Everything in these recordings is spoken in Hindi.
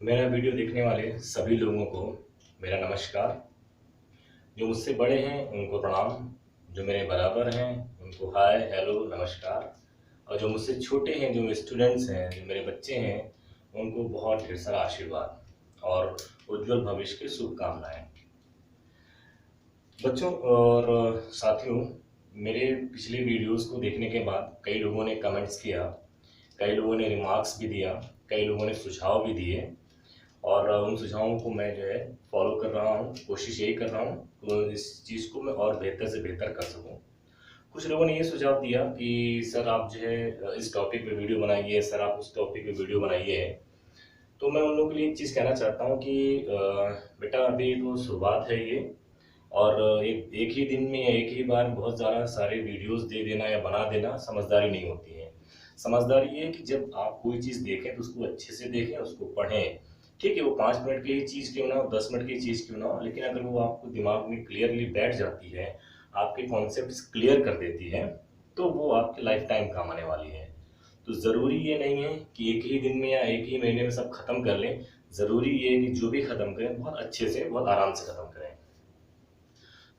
मेरा वीडियो देखने वाले सभी लोगों को मेरा नमस्कार। जो मुझसे बड़े हैं उनको प्रणाम, जो मेरे बराबर हैं उनको हाय हेलो नमस्कार, और जो मुझसे छोटे हैं, जो स्टूडेंट्स हैं, जो मेरे बच्चे हैं, उनको बहुत ढेर सारा आशीर्वाद और उज्जवल भविष्य की शुभकामनाएं। बच्चों और साथियों, मेरे पिछले वीडियोस को देखने के बाद कई लोगों ने कमेंट्स किया, कई लोगों ने रिमार्क्स भी दिया, कई लोगों ने सुझाव भी दिए, और उन सुझावों को मैं जो है फॉलो कर रहा हूँ। कोशिश यही कर रहा हूँ तो इस चीज़ को मैं और बेहतर से बेहतर कर सकूँ। कुछ लोगों ने ये सुझाव दिया कि सर आप जो है इस टॉपिक पे वीडियो बनाइए, सर आप उस टॉपिक पे वीडियो बनाइए। तो मैं उन लोगों के लिए एक चीज़ कहना चाहता हूँ कि बेटा अभी तो शुरुआत है ये, और एक एक ही दिन में या एक ही बार बहुत ज़्यादा सारे वीडियोस दे देना या बना देना समझदारी नहीं होती है। समझदारी ये है कि जब आप कोई चीज़ देखें तो उसको अच्छे से देखें, उसको पढ़ें। ठीक है, वो 5 मिनट की ही चीज़ क्यों ना हो, 10 मिनट की चीज़ क्यों ना हो, लेकिन अगर वो आपको दिमाग में क्लियरली बैठ जाती है, आपके कॉन्सेप्ट क्लियर कर देती है, तो वो आपके लाइफ टाइम काम आने वाली है। तो ज़रूरी ये नहीं है कि एक ही दिन में या एक ही महीने में सब खत्म कर लें। ज़रूरी ये है कि जो भी खत्म करें बहुत अच्छे से, बहुत आराम से खत्म करें।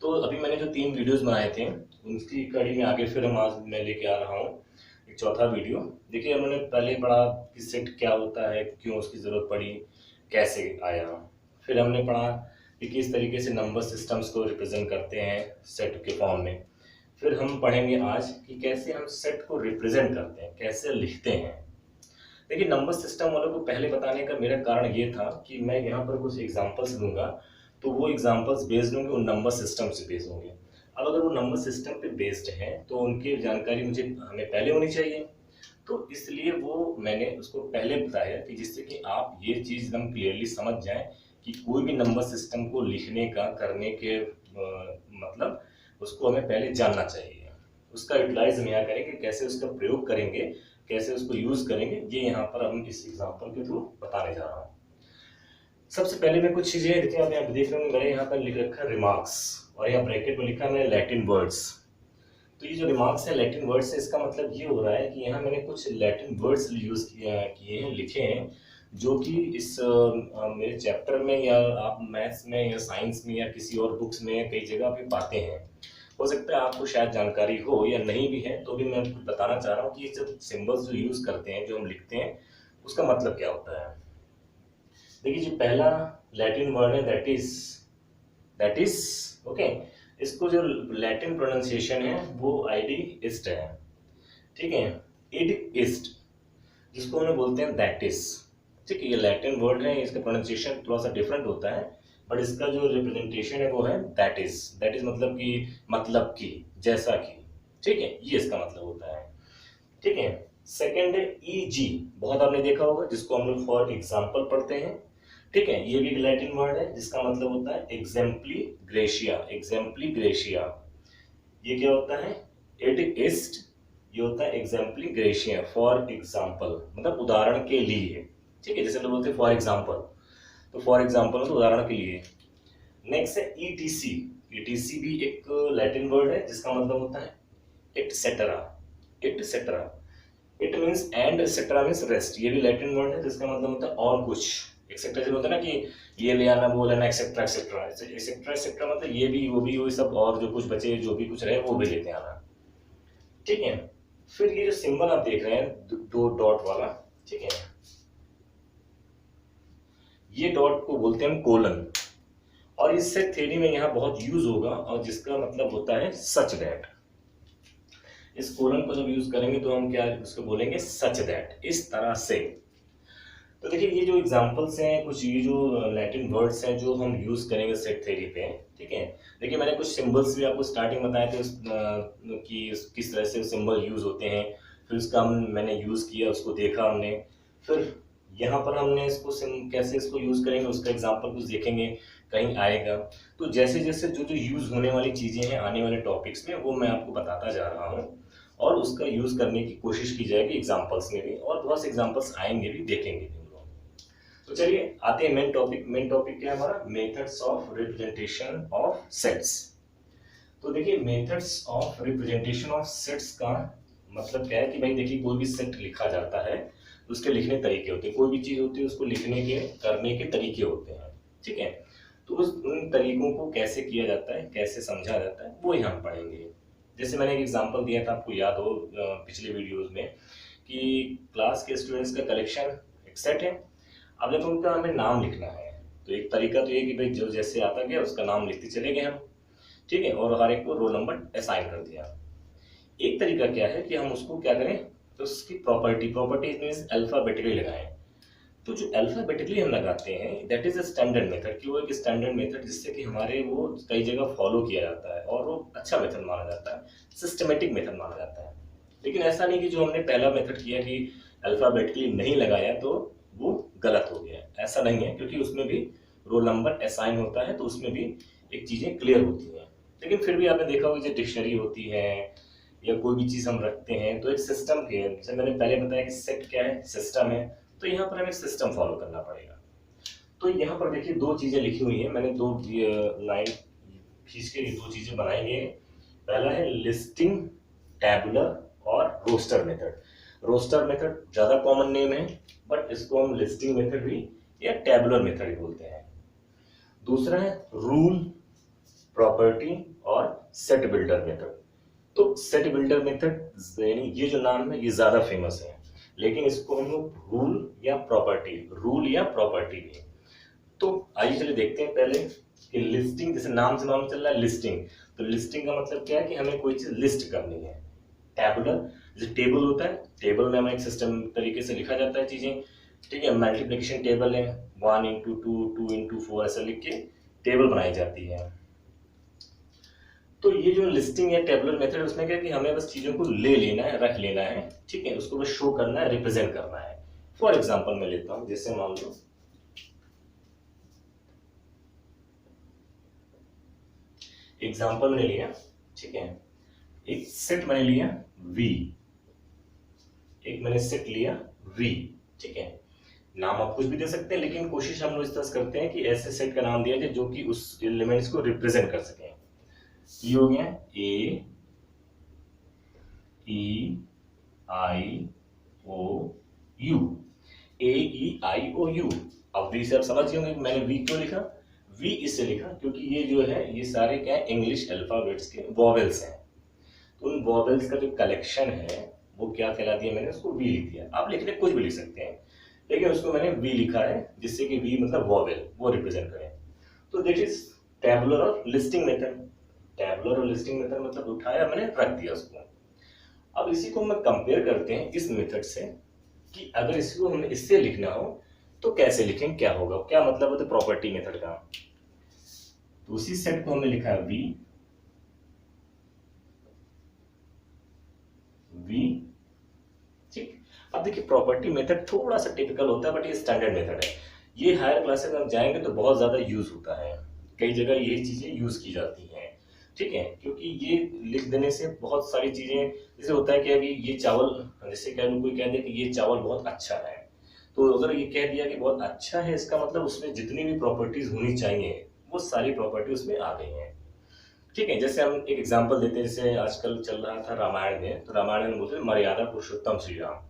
तो अभी मैंने जो 3 वीडियोस बनाए थे, उनकी कड़ी में आगे फिर हम आज मैं लेके आ रहा हूँ एक चौथा वीडियो। देखिए, हमने पहले पढ़ा कि सेट क्या होता है, क्यों उसकी ज़रूरत पड़ी, कैसे आया। फिर हमने पढ़ा कि किस तरीके से नंबर सिस्टम्स को रिप्रेजेंट करते हैं सेट के फॉर्म में। फिर हम पढ़ेंगे आज कि कैसे हम सेट को रिप्रेजेंट करते हैं, कैसे लिखते हैं। देखिए, नंबर सिस्टम वालों को पहले बताने का मेरा कारण ये था कि मैं यहाँ पर कुछ एग्जांपल्स दूंगा, तो वो एग्जांपल्स बेस्ड होंगे उन नंबर सिस्टम से बेस्ड होंगे। अब अगर वो नंबर सिस्टम पे बेस्ड हैं तो उनकी जानकारी मुझे हमें पहले होनी चाहिए। तो इसलिए वो मैंने उसको पहले बताया कि जिससे कि आप ये चीज़ एकदम क्लियरली समझ जाएं कि कोई भी नंबर सिस्टम को लिखने का, करने के मतलब उसको हमें पहले जानना चाहिए। उसका यूटिलाइज हम यहाँ करेंगे, कैसे उसका प्रयोग करेंगे, कैसे उसको यूज करेंगे, ये यहाँ पर हम इस एग्जांपल के थ्रू बताने जा रहा हूँ। सबसे पहले मैं कुछ चीजें देखिए, आप यहाँ देख रहे होंगे मैंने यहाँ पर लिख रखा है रिमार्क्स, और यहाँ ब्रैकेट में लिखा है मैंने लैटिन वर्ड्स। तो ये जो रिमार्क्स है लैटिन वर्ड्स है, इसका मतलब ये हो रहा है कि यहाँ मैंने कुछ लैटिन वर्ड्स यूज किए हैं, लिखे हैं, जो कि इस मेरे चैप्टर में या आप मैथ्स में या साइंस में या किसी और बुक्स में कई जगह पे पाते हैं। हो सकता है आपको शायद जानकारी हो या नहीं भी है, तो भी मैं कुछ बताना चाह रहा हूँ कि ये जब सिंबल्स जो यूज करते हैं, जो हम लिखते हैं, उसका मतलब क्या होता है। देखिए, जो पहला लैटिन वर्ड है दैट इज ओके। इसको जो लैटिन प्रोनाउंसिएशन है वो आईडी इस्ट है। ठीक है, इड इस्ट, जिसको हम बोलते हैं दैट इज। ठीक है, ये लैटिन वर्ड है, इसका प्रोनाउंसिएशन थोड़ा सा डिफरेंट होता है, बट इसका जो रिप्रेजेंटेशन है वो है दैट इज। दैट इज मतलब कि, मतलब कि, जैसा कि। ठीक है, ये इसका मतलब होता है। ठीक है, सेकंड है ईजी, बहुत आपने देखा होगा, जिसको हम लोग फॉर एग्जाम्पल पढ़ते हैं। ठीक है, ये भी एक लैटिन वर्ड है जिसका मतलब होता है एग्जाम्पली ग्रेशिया। एग्जाम्पली ग्रेशिया, ये क्या होता है, इट इस्ट, ये होता है एग्जाम्पली ग्रेशिया, फॉर एग्जाम्पल मतलब उदाहरण के लिए। ठीक है, जैसे लोग बोलते हैं फॉर एग्जाम्पल, तो फॉर एग्जाम्पल मतलब उदाहरण के लिए। नेक्स्ट है ईटीसी। ईटीसी भी एक लैटिन वर्ड है जिसका मतलब होता है etcetera. Etcetera, it means and etcetera means rest. ये भी लैटिन वर्ड है जिसका मतलब होता है और कुछ। एक्सेट्रा जो होता है ना कि ये ले आना, वो लेना, एक्सेट्रा एक्सेट्रा। एक्सेट्रा एक्सेट्रा मतलब ये भी वो भी वो सब, और जो कुछ बचे जो भी कुछ रहे वो भी लेते आना। ठीक है, फिर ये जो सिंबल आप देख रहे हैं दो डॉट वाला, ठीक है, ये डॉट को बोलते हैं हम कोलन, और इससे थ्योरी में यहाँ बहुत यूज होगा, और जिसका मतलब होता है सच दैट। इस कोलन को जब यूज करेंगे तो हम क्या उसको बोलेंगे, सच दैट, इस तरह से। तो देखिए, ये जो एग्जांपल्स हैं, कुछ ये जो लैटिन वर्ड्स हैं जो हम यूज करेंगे सेट थ्योरी पे। ठीक है, देखिए मैंने कुछ सिंबल्स भी आपको स्टार्टिंग बताए थे कि किस तरह से सिंबल यूज होते हैं, फिर उसका मैंने यूज किया, उसको देखा हमने। फिर यहाँ पर हमने इसको कैसे इसको यूज करेंगे उसका एग्जाम्पल कुछ देखेंगे, कहीं आएगा। तो जैसे जैसे जो जो यूज होने वाली चीजें हैं आने वाले टॉपिक्स में, वो मैं आपको बताता जा रहा हूँ, और उसका यूज करने की कोशिश की जाएगी एग्जाम्पल्स में भी, और बहुत से एग्जाम्पल्स आएंगे भी, देखेंगे भी। तो चलिए आते हैं मेन टॉपिक। मेन टॉपिक क्या है हमारा, methods of representation of sets. तो देखिए, methods of representation of sets का मतलब क्या है कि भाई देखिए, कोई भी सेट लिखा जाता है उसके लिखने तरीके होते हैं। कोई भी चीज़ होती है उसको लिखने के करने के तरीके होते हैं, ठीक है। तो उन तरीकों को कैसे किया जाता है, कैसे समझा जाता है, वो यहाँ हम पढ़ेंगे। जैसे मैंने एक एग्जांपल दिया था, आपको याद हो पिछले वीडियोस में, कि क्लास के स्टूडेंट्स का कलेक्शन एक सेट है। अब जब उनका हमें नाम लिखना है तो एक तरीका तो ये कि भाई जो जैसे आता गया उसका नाम लिखते चले गए हम, ठीक है, और हर एक को रोल नंबर असाइन कर दिया। एक तरीका क्या है कि हम उसको क्या करें, तो उसकी प्रॉपर्टी मीन्स अल्फाबेटिकली लगाएं। तो जो अल्फाबेटिकली हम लगाते हैं that is a standard method, कि वो एक स्टैंडर्ड मेथड जिससे कि हमारे वो कई जगह फॉलो किया जाता है और वो अच्छा मेथड माना जाता है, सिस्टमेटिक मेथड माना जाता है। लेकिन ऐसा नहीं कि जो हमने पहला मेथड किया कि अल्फाबेटिकली नहीं लगाया तो वो गलत हो गया, ऐसा नहीं है, क्योंकि उसमें भी रोल नंबर असाइन होता है तो उसमें भी एक चीज़ें क्लियर होती हैं। लेकिन फिर भी आपने देखा होगा जो डिक्शनरी होती है या कोई भी चीज़ हम रखते हैं तो एक सिस्टम के, जैसे मैंने पहले बताया कि सेट क्या है, सिस्टम है, तो यहाँ पर हमें सिस्टम फॉलो करना पड़ेगा। तो यहाँ पर देखिए दो चीज़ें लिखी हुई हैं, मैंने दो लाइन खींच के ये दो चीज़ें बनाई हैं। पहला है लिस्टिंग टैबुलर और रोस्टर मेथड। रोस्टर मेथड ज़्यादा कॉमन नेम है, बट इसको हम लिस्टिंग मेथड भी या टैबुलर मेथड भी बोलते हैं। दूसरा है रूल, प्रॉपर्टी और सेट बिल्डर मेथड। तो सेट बिल्डर मेथड यानी ये जो नाम है ये ज़्यादा फेमस है, लेकिन इसको हम लोग रूल या प्रॉपर्टी भी। तो आइए चलिए देखते हैं पहले कि लिस्टिंग, जैसे नाम से मालूम चल रहा है लिस्टिंग, तो लिस्टिंग का मतलब क्या है कि हमें कोई चीज लिस्ट करनी है। टैबुलर जैसे टेबल होता है, टेबल में हमें एक सिस्टम तरीके से लिखा जाता है चीजें, ठीक है। मल्टीप्लिकेशन टेबल है, 1 इंटू 2, 2 इंटू 4 ऐसा लिख के टेबल बनाई जाती है। तो ये जो लिस्टिंग है टेबुलर मेथड, उसमें क्या है कि हमें बस चीजों को ले लेना है, रख लेना है, ठीक है, उसको बस शो करना है, रिप्रेजेंट करना है। फॉर एग्जाम्पल मैं लेता हूं, जैसे मान लो एग्जाम्पल मैंने लिया, ठीक है, एक सेट मैंने लिया V, एक मैंने सेट लिया V, ठीक है। नाम आप कुछ भी दे सकते हैं, लेकिन कोशिश हम लोग इस तरह से करते हैं कि ऐसे सेट का नाम दिया जाए जो कि उस एलिमेंट्स को रिप्रेजेंट कर सके। ये हो गया A E I O U, A E I O U। अब V से आप समझ गए होंगे कि मैंने V क्यों लिखा। V इससे लिखा क्योंकि ये जो है ये सारे क्या है, इंग्लिश अल्फाबेट्स के वॉवेल्स हैं। तो उन वॉवेल्स का जो कलेक्शन है वो क्या कहला दिया, मैंने उसको V लिख दिया। आप लिखने कुछ भी लिख सकते हैं, लेकिन उसको मैंने V लिखा है जिससे कि V मतलब वॉवेल, वो रिप्रेजेंट करें। तो दिस इज टैबुलर और लिस्टिंग मेथड। टैबुलर और लिस्टिंग मेथड मतलब उठाया मैंने, रख दिया उसको। अब इसी को हम कंपेयर करते हैं इस मेथड से कि अगर इसको हमें इससे लिखना हो तो कैसे लिखें, क्या होगा, क्या मतलब होता है प्रॉपर्टी मेथड का। तो उसी सेट को हमने लिखा है V, ठीक। अब देखिए प्रॉपर्टी मेथड थोड़ा सा टिपिकल होता है, बट ये स्टैंडर्ड मेथड है। ये हायर क्लासेस में जाएंगे तो बहुत ज्यादा यूज होता है, कई जगह ये चीजें यूज की जाती हैं, ठीक है। क्योंकि ये लिख देने से बहुत सारी चीजें, जैसे होता है कि अभी ये चावल, जैसे कोई कह दे कि ये चावल बहुत अच्छा है, तो अगर ये कह दिया कि बहुत अच्छा है, इसका मतलब उसमें जितनी भी प्रॉपर्टीज होनी चाहिए वो सारी प्रॉपर्टी उसमें आ गई हैं, ठीक है। जैसे हम एक एग्जांपल देते हैं, जैसे आजकल चल रहा था रामायण में, तो रामायण में बोलते हैं मर्यादा पुरुषोत्तम श्री राम।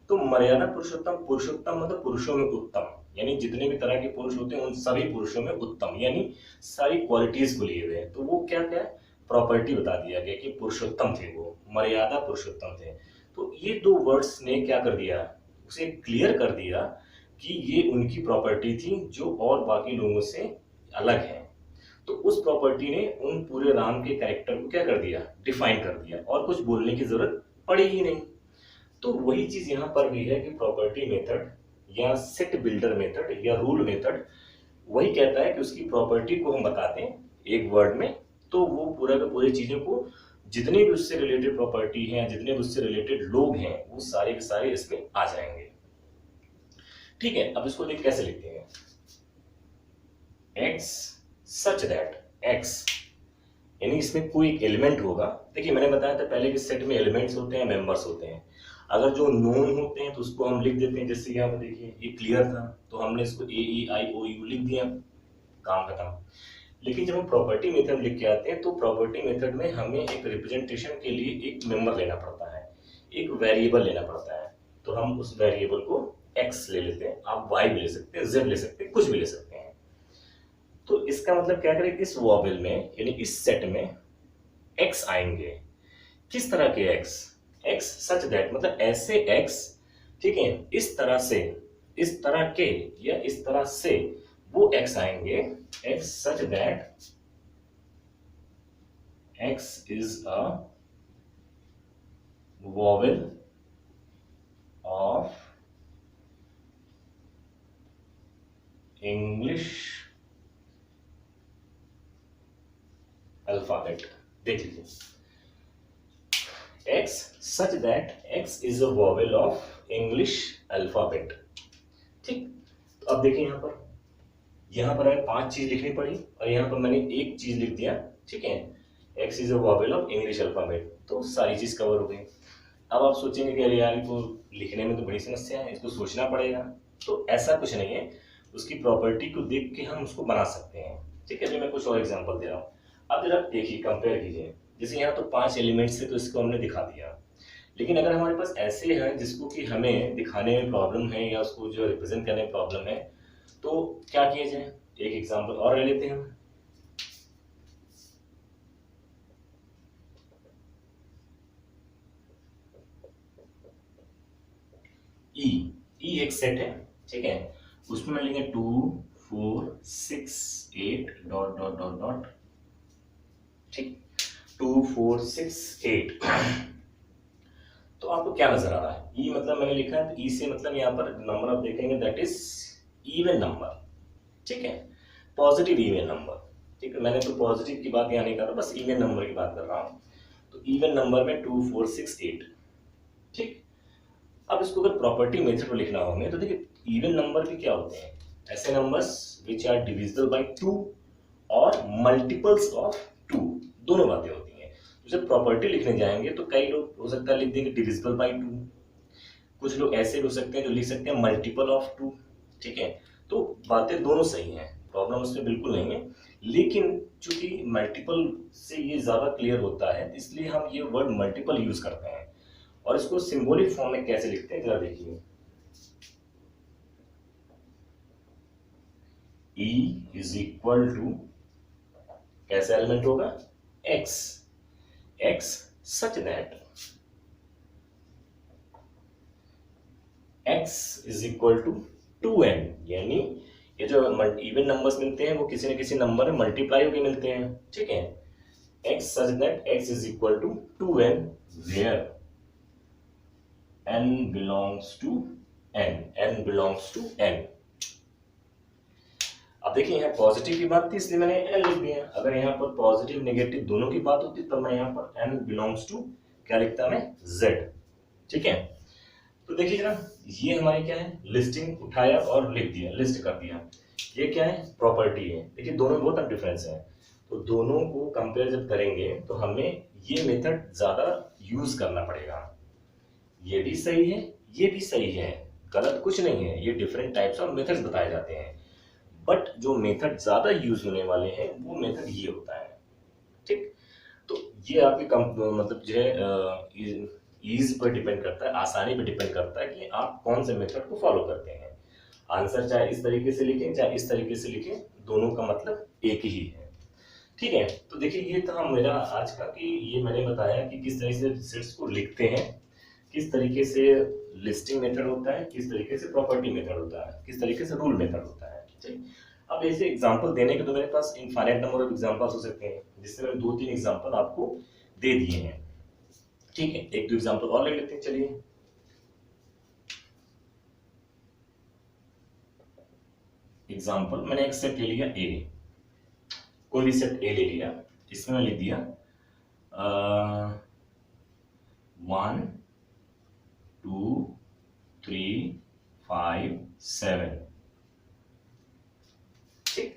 तो मर्यादा पुरुषोत्तम, पुरुषोत्तम मतलब पुरुषों में उत्तम, यानी जितने भी तरह के पुरुष होते हैं उन सभी पुरुषों में उत्तम, यानी सारी क्वालिटीज को लिए हुए। तो वो क्या क्या प्रॉपर्टी बता दिया गया कि पुरुषोत्तम थे, वो मर्यादा पुरुषोत्तम थे। तो ये दो वर्ड्स ने क्या कर दिया, उसे क्लियर कर दिया कि ये उनकी प्रॉपर्टी थी जो और बाकी लोगों से अलग है। तो उस प्रॉपर्टी ने उन पूरे राम के कैरेक्टर को क्या कर दिया, डिफाइन कर दिया, और कुछ बोलने की जरूरत पड़ी ही नहीं। तो वही चीज यहाँ पर भी है कि प्रॉपर्टी मेथड या सेट बिल्डर मेथड या रूल मेथड वही कहता है कि उसकी प्रॉपर्टी को हम बताते हैं एक वर्ड में, तो वो पूरा का पूरी चीजों को, जितनी भी उससे रिलेटेड प्रॉपर्टी है, जितने भी उससे रिलेटेड लोग हैं, वो सारे के सारे इसमें आ जाएंगे, ठीक है। अब इसको कैसे लिखते हैं, एक्स सच दैट, एक्स यानी इसमें कोई एक एलिमेंट होगा। देखिए मैंने बताया था पहले कि सेट में एलिमेंट्स होते हैं, मेंबर्स होते हैं। अगर जो नोन होते हैं तो उसको हम लिख देते हैं, जैसे यहाँ पे देखिए ये क्लियर था तो हमने इसको AEIOU लिख दिया, काम खत्म। लेकिन जब हम प्रॉपर्टी मेथड लिख के आते हैं तो प्रॉपर्टी मेथड में हमें एक रिप्रेजेंटेशन के लिए एक मेंबर लेना पड़ता है, एक वेरिएबल लेना पड़ता है। तो हम उस वेरिएबल को x ले लेते हैं, आप y भी ले सकते हैं, z ले सकते हैं, कुछ भी ले सकते हैं। तो इसका मतलब क्या करें, इस वॉवेल में यानी इस सेट में x आएंगे। किस तरह के x? x सच दैट, मतलब ऐसे x, ठीक है, इस तरह से, इस तरह के या इस तरह से वो x आएंगे, x such that x is a vowel of English alphabet। देख लीजिए, x such that x is a vowel of English alphabet। ठीक, तो अब देखिए यहां पर हमें 5 चीज लिखनी पड़ी और यहां पर मैंने एक चीज लिख दिया, ठीक है, x is a vowel of English alphabet, तो सारी चीज कवर हो गई। अब आप सोचेंगे कि अरे यार इनको लिखने में तो बड़ी समस्या है, इसको सोचना पड़ेगा। तो ऐसा कुछ नहीं है, उसकी प्रॉपर्टी को देख के हम उसको बना सकते हैं। ठीक है, अभी मैं कुछ और एग्जांपल दे रहा हूँ। अब जरा देखिए, कंपेयर कीजिए। जैसे यहाँ तो 5 एलिमेंट्स थे तो इसको हमने दिखा दिया, लेकिन अगर हमारे पास ऐसे हैं जिसको कि हमें दिखाने में प्रॉब्लम है या उसको जो रिप्रेजेंट करने में प्रॉब्लम है, तो क्या किया जाए? एक एग्जाम्पल और ले लेते हैं हम। ई एक सेट है, ठीक है, उसमें मैं लिखेंगे 2 4 6 8 डॉट डॉट डॉट डॉट, ठीक, 2 4 6 8। तो आपको क्या नजर आ रहा है? ई मतलब मैंने लिखा है, तो ई से मतलब यहाँ पर नंबर आप देखेंगे दैट इज इवन नंबर, ठीक है, पॉजिटिव इवन नंबर। ठीक है, मैंने तो पॉजिटिव की बात यहाँ नहीं कर रहा, बस इवन नंबर की बात कर रहा हूँ। तो इवन नंबर में 2 4 6 8, ठीक। अब इसको अगर प्रॉपर्टी मेथड में लिखना होंगे तो देखिए, इवन नंबर भी क्या होते हैं? ऐसे numbers which are divisible by 2 और मल्टीपल्स ऑफ 2, दोनों बातें होती हैं। तो जब प्रॉपर्टी लिखने जाएंगे तो कई लोग हो सकता है लिख देंगे डिविजिबल बाय 2, कुछ लोग ऐसे भी हो सकते हैं जो लिख सकते हैं मल्टीपल ऑफ 2, ठीक है। तो बातें दोनों सही हैं, प्रॉब्लम उसमें बिल्कुल नहीं है, लेकिन चूंकि मल्टीपल से ये ज्यादा क्लियर होता है इसलिए हम ये वर्ड मल्टीपल यूज करते हैं। और इसको सिंबॉलिक फॉर्म में कैसे लिखते हैं जरा देखिए। E इज इक्वल टू, कैसे एलिमेंट होगा? x, x such that x is equal to 2n, यानी ये जो इवन नंबर्स मिलते हैं वो किसी न किसी नंबर में मल्टीप्लाई होकर मिलते हैं, ठीक है। x such that x is equal to 2n where n belongs to n belongs to n। अब देखिए, यहाँ पॉजिटिव की बात थी इसलिए मैंने n लिख दिया। अगर यहाँ पर पॉजिटिव नेगेटिव दोनों की बात होती तब मैं यहाँ पर n belongs to क्या लिखता मैं? z, ठीक है। तो देखिए जरा, ये हमारी क्या है? लिस्टिंग उठाया और लिख दिया, लिस्ट कर दिया। ये क्या है? प्रॉपर्टी है। देखिए दोनों में बहुत डिफरेंस है, तो दोनों को कंपेयर जब करेंगे तो हमें ये मेथड ज्यादा यूज करना पड़ेगा। ये भी सही है, ये भी सही है, गलत कुछ नहीं है, ये डिफरेंट टाइप्स ऑफ मेथड्स बताए जाते हैं, बट जो मेथड ज्यादा यूज होने वाले हैं वो मेथड ये होता है, ठीक। तो ये आपकी मतलब जो है ईज पर डिपेंड करता है, आसानी पर डिपेंड करता है कि आप कौन से मेथड को फॉलो करते हैं। आंसर चाहे इस तरीके से लिखें चाहे इस तरीके से लिखें, दोनों का मतलब एक ही है, ठीक है। तो देखिए, ये था मेरा आज का कि ये मैंने बताया कि किस तरह से सेट्स को लिखते हैं, किस तरीके से लिस्टिंग मेथड होता है, किस तरीके से प्रॉपर्टी मेथड होता है, किस तरीके से रूल मेथड होता है, ठीक। अब ऐसे एग्जांपल देने के तो मेरे पास इनफाइनाइट नंबर ऑफ एग्जांपल्स हो सकते हैं, जिससे मैंने 2-3 एग्जांपल आपको दे दिए हैं, ठीक है। एक दो एग्जांपल और ले लेते हैं, चलिए। एग्जांपल, मैंने एक सेट ले लिया ए, कोई भी सेट ए ले लिया, इसमें मैं लिख दिया 1 2 3 5 7, ठीक,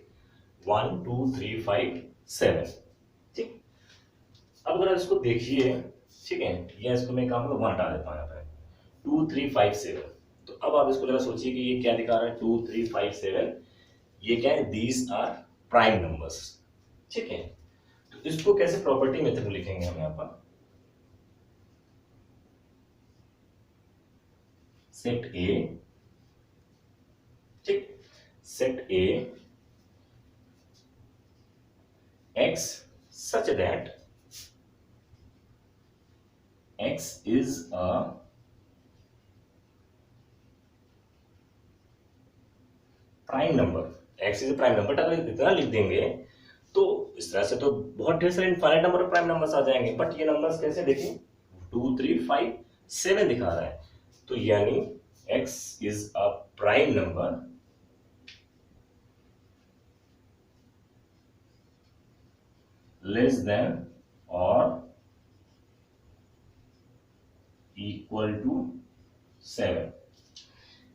1 2 3 5 7, ठीक। अब अगर इसको देखिए, ठीक है, या इसको मैं काम 1 हटा देता हूँ यहाँ पे, 2 3 5 7। तो अब आप इसको जरा सोचिए कि ये क्या दिखा रहा है? 2 3 5 7, ये क्या है? दीज आर प्राइम नंबर्स, ठीक है। तो इसको कैसे प्रॉपर्टी मेथड में लिखेंगे हम यहाँ पर? सेट ए, ठीक, set A x such that x is a prime number, x is a prime number. अगर इतना लिख देंगे तो इस तरह से तो बहुत ढेर सारे इनफाइनाइट नंबर प्राइम नंबर्स आ जाएंगे, बट ये नंबर्स कैसे देखिए 2 3 5 7 दिखा रहा है, तो यानी x is a prime number less than और इक्वल टू 7।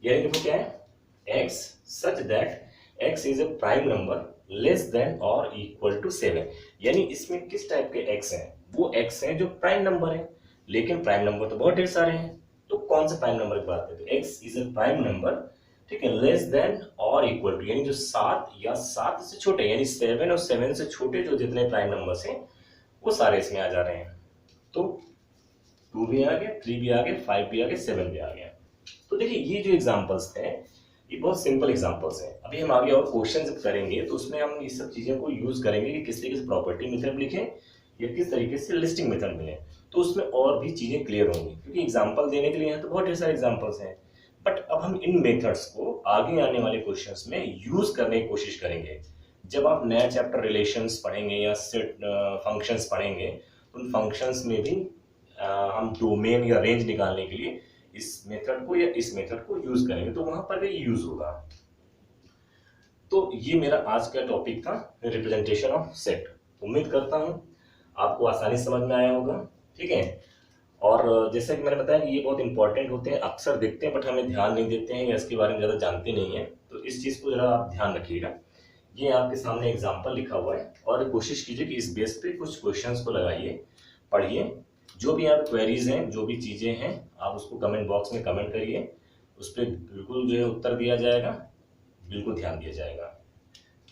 यानी देखो क्या है, x such that x is a prime number less than और इक्वल टू 7। यानी इसमें किस टाइप के x हैं, वो x हैं जो प्राइम नंबर है, लेकिन प्राइम नंबर तो बहुत ढेर सारे हैं, तो कौन से प्राइम नंबर की बात करते हैं, x is a prime number, ठीक है, लेस देन और इक्वल टू, यानी जो 7 या 7 से छोटे, यानी 7 और 7 से छोटे जो जितने प्राइम नंबर्स हैं वो सारे इसमें आ जा रहे हैं। तो 2 भी आ गया, 3 भी आ गया, 5 भी आ गया, 7 भी आ गया। तो देखिए ये जो एग्जांपल्स हैं ये बहुत सिंपल एग्जांपल्स हैं। अभी हम आगे और क्वेश्चन जब करेंगे तो उसमें हम इस सब चीज़ों को यूज करेंगे कि किस तरीके से प्रॉपर्टी मेथड लिखें या किस तरीके से लिस्टिंग मेथड मिले, तो उसमें और भी चीज़ें क्लियर होंगी, क्योंकि एग्जाम्पल देने के लिए यहाँ तो बहुत ढेर सारे एग्जाम्पल्स हैं, बट अब हम इन मेथड्स को आगे आने वाले क्वेश्चंस में यूज करने की कोशिश करेंगे। जब आप नया चैप्टर रिलेशंस पढ़ेंगे या सेट फंक्शंस पढ़ेंगे, उन फंक्शंस में भी हम डोमेन या रेंज निकालने के लिए इस मेथड को या इस मेथड को यूज करेंगे, तो वहां पर भी यूज होगा। तो ये मेरा आज का टॉपिक था, रिप्रेजेंटेशन ऑफ सेट। उम्मीद करता हूं आपको आसानी समझ में आया होगा, ठीक है। और जैसा कि मैंने बताया कि ये बहुत इंपॉर्टेंट होते हैं, अक्सर देखते हैं बट हमें ध्यान नहीं देते हैं या इसके बारे में ज़्यादा जानते नहीं है, तो इस चीज़ को ज़रा आप ध्यान रखिएगा। ये आपके सामने एग्जाम्पल लिखा हुआ है और कोशिश कीजिए कि इस बेस पे कुछ क्वेश्चंस को लगाइए, पढ़िए, जो भी आप क्वेरीज हैं, जो भी चीज़ें हैं, आप उसको कमेंट बॉक्स में कमेंट करिए, उस पर बिल्कुल जो है उत्तर दिया जाएगा, बिल्कुल ध्यान दिया जाएगा।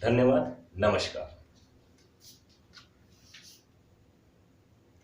धन्यवाद, नमस्कार।